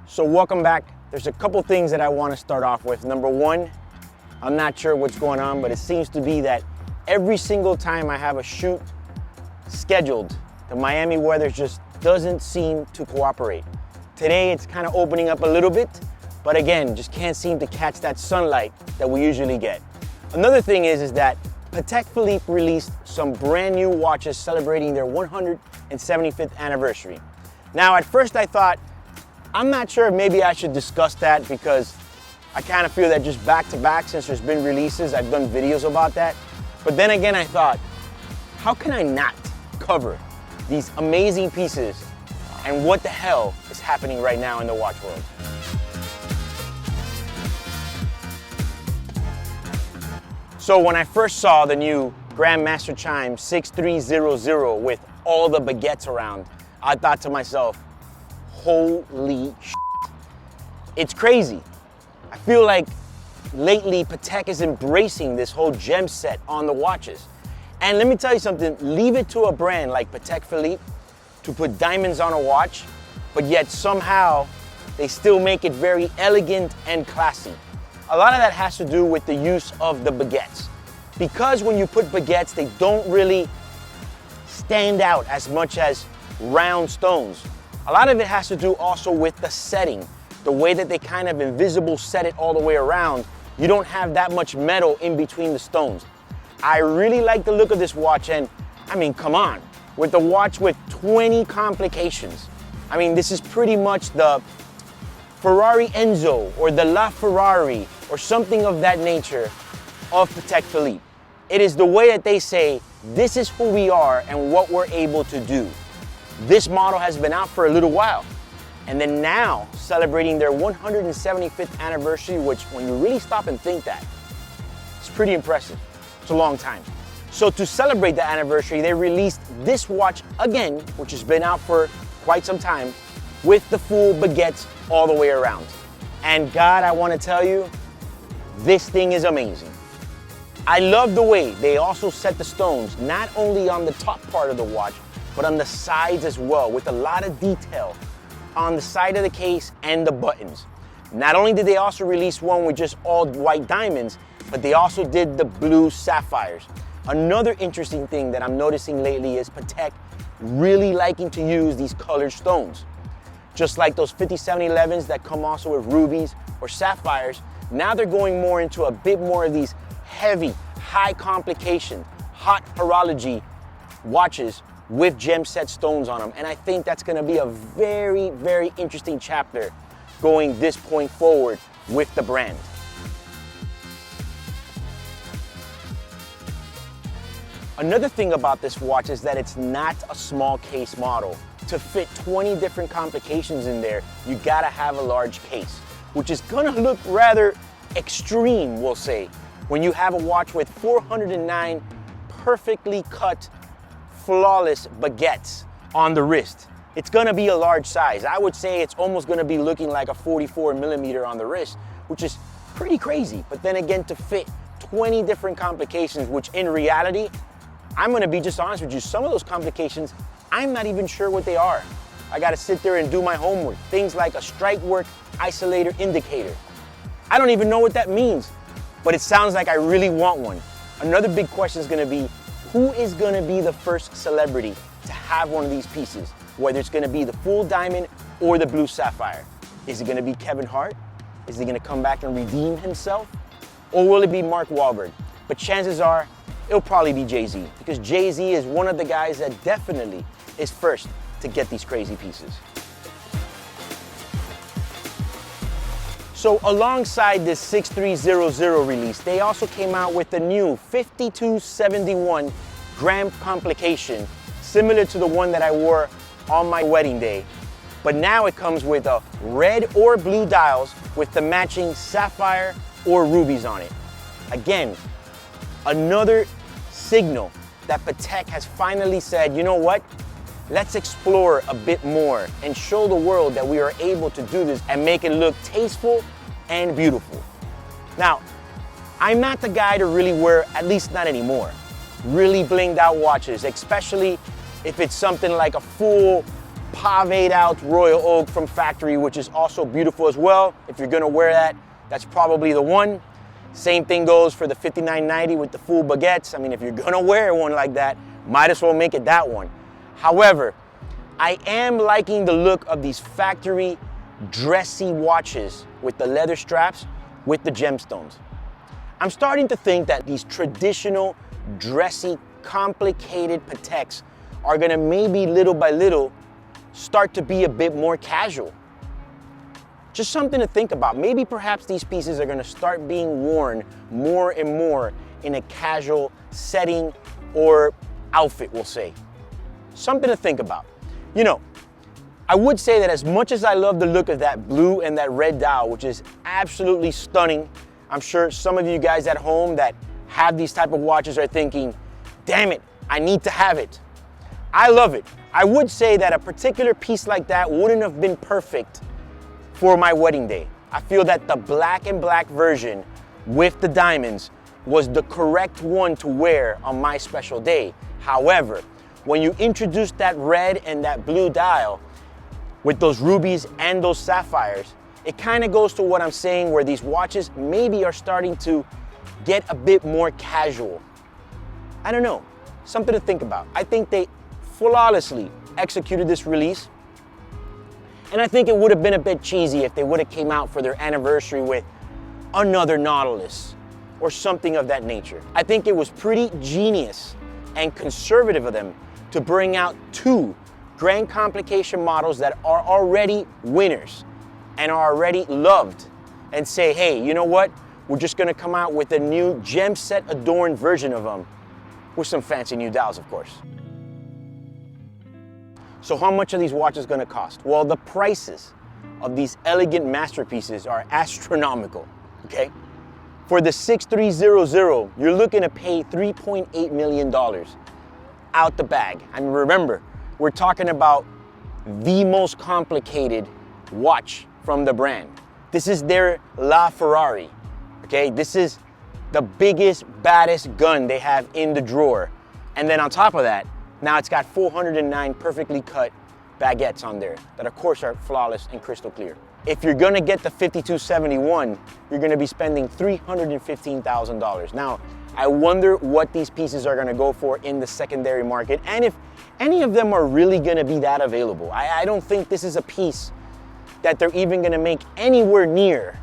So welcome back. There's a couple things that I want to start off with. Number one, I'm not sure what's going on, but it seems to be that every single time I have a shoot scheduled, the Miami weather just doesn't seem to cooperate. Today it's kind of opening up a little bit, but again, just can't seem to catch that sunlight that we usually get. Another thing is that Patek Philippe released some brand new watches celebrating their 175th anniversary. Now, at first I thought, I'm not sure if maybe I should discuss that because I kind of feel that just back to back, since there's been releases, I've done videos about that. But then again, I thought, how can I not cover these amazing pieces and what the hell is happening right now in the watch world? So when I first saw the new Grandmaster Chime 6300 with all the baguettes around, I thought to myself, holy shit. It's crazy. I feel like lately Patek is embracing this whole gem set on the watches. And let me tell you something, leave it to a brand like Patek Philippe to put diamonds on a watch, but yet somehow they still make it very elegant and classy. A lot of that has to do with the use of the baguettes. Because when you put baguettes, they don't really stand out as much as round stones. A lot of it has to do also with the setting, the way that they kind of invisible set it all the way around. You don't have that much metal in between the stones. I really like the look of this watch, and I mean, come on, with the watch with 20 complications. I mean, this is pretty much the Ferrari Enzo or the La Ferrari or something of that nature of Patek Philippe. It is the way that they say, this is who we are and what we're able to do. This model has been out for a little while, and then now celebrating their 175th anniversary, which when you really stop and think that, it's pretty impressive. It's a long time. So to celebrate the anniversary, they released this watch again, which has been out for quite some time, with the full baguettes all the way around. And God, I want to tell you, this thing is amazing. I love the way they also set the stones, not only on the top part of the watch, but on the sides as well, with a lot of detail on the side of the case and the buttons. Not only did they also release one with just all white diamonds, but they also did the blue sapphires. Another interesting thing that I'm noticing lately is Patek really liking to use these colored stones. Just like those 5711s that come also with rubies or sapphires, now they're going more into a bit more of these heavy, high complication, hot horology watches with gem set stones on them. And I think that's gonna be a very, very interesting chapter going this point forward with the brand. Another thing about this watch is that it's not a small case model. To fit 20 different complications in there, you gotta have a large case, which is gonna look rather extreme, we'll say, when you have a watch with 409 perfectly cut, flawless baguettes on the wrist. It's gonna be a large size. I would say it's almost gonna be looking like a 44 millimeter on the wrist, which is pretty crazy. But then again, to fit 20 different complications, which in reality, I'm gonna be just honest with you, some of those complications, I'm not even sure what they are. I gotta sit there and do my homework. Things like a strike work isolator indicator. I don't even know what that means, but it sounds like I really want one. Another big question is gonna be, who is gonna be the first celebrity to have one of these pieces? Whether it's gonna be the full diamond or the blue sapphire. Is it gonna be Kevin Hart? Is he gonna come back and redeem himself? Or will it be Mark Wahlberg? But chances are, it'll probably be Jay-Z, because Jay-Z is one of the guys that definitely is first to get these crazy pieces. So alongside this 6300 release, they also came out with the new 5271 gram complication, similar to the one that I wore on my wedding day. But now it comes with a red or blue dials with the matching sapphire or rubies on it. Again, another signal that Patek has finally said, you know what? Let's explore a bit more and show the world that we are able to do this and make it look tasteful and beautiful. Now, I'm not the guy to really wear, at least not anymore, really blinged out watches, especially if it's something like a full pavéed out royal oak from factory, which is also beautiful as well. If you're gonna wear that, that's probably the one. Same thing goes for the 5990 with the full baguettes. I mean, if you're gonna wear one like that, might as well make it that one. However, I am liking the look of these factory dressy watches with the leather straps with the gemstones. I'm starting to think that these traditional, dressy, complicated Pateks are gonna maybe little by little start to be a bit more casual. Just something to think about. Maybe perhaps these pieces are gonna start being worn more and more in a casual setting or outfit, we'll say. Something to think about. You know, I would say that as much as I love the look of that blue and that red dial, which is absolutely stunning, I'm sure some of you guys at home that have these type of watches are thinking, damn it, I need to have it. I love it. I would say that a particular piece like that wouldn't have been perfect for my wedding day. I feel that the black and black version with the diamonds was the correct one to wear on my special day. However, when you introduce that red and that blue dial with those rubies and those sapphires, it kind of goes to what I'm saying, where these watches maybe are starting to get a bit more casual. I don't know, something to think about. I think they flawlessly executed this release. And I think it would have been a bit cheesy if they would have came out for their anniversary with another Nautilus or something of that nature. I think it was pretty genius and conservative of them to bring out two grand complication models that are already winners and are already loved, and say, hey, you know what? We're just gonna come out with a new gem set adorned version of them with some fancy new dials, of course. So how much are these watches gonna cost? Well, the prices of these elegant masterpieces are astronomical, okay? For the 6300, you're looking to pay $3.8 million out the bag. And remember, we're talking about the most complicated watch from the brand. This is their La Ferrari, okay? This is the biggest, baddest gun they have in the drawer. And then on top of that, now it's got 409 perfectly cut baguettes on there that of course are flawless and crystal clear. If you're gonna get the 5271, you're gonna be spending $315,000. Now, I wonder what these pieces are gonna go for in the secondary market, and if any of them are really gonna be that available. I don't think this is a piece that they're even gonna make anywhere near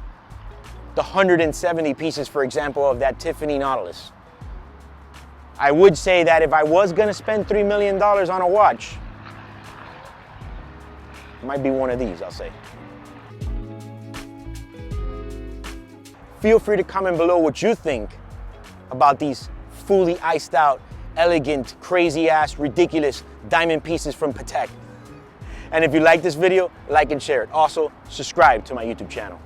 the 170 pieces, for example, of that Tiffany Nautilus. I would say that if I was gonna spend $3 million on a watch, it might be one of these, I'll say. Feel free to comment below what you think about these fully iced out, elegant, crazy ass, ridiculous diamond pieces from Patek. And if you like this video, like and share it. Also, subscribe to my YouTube channel.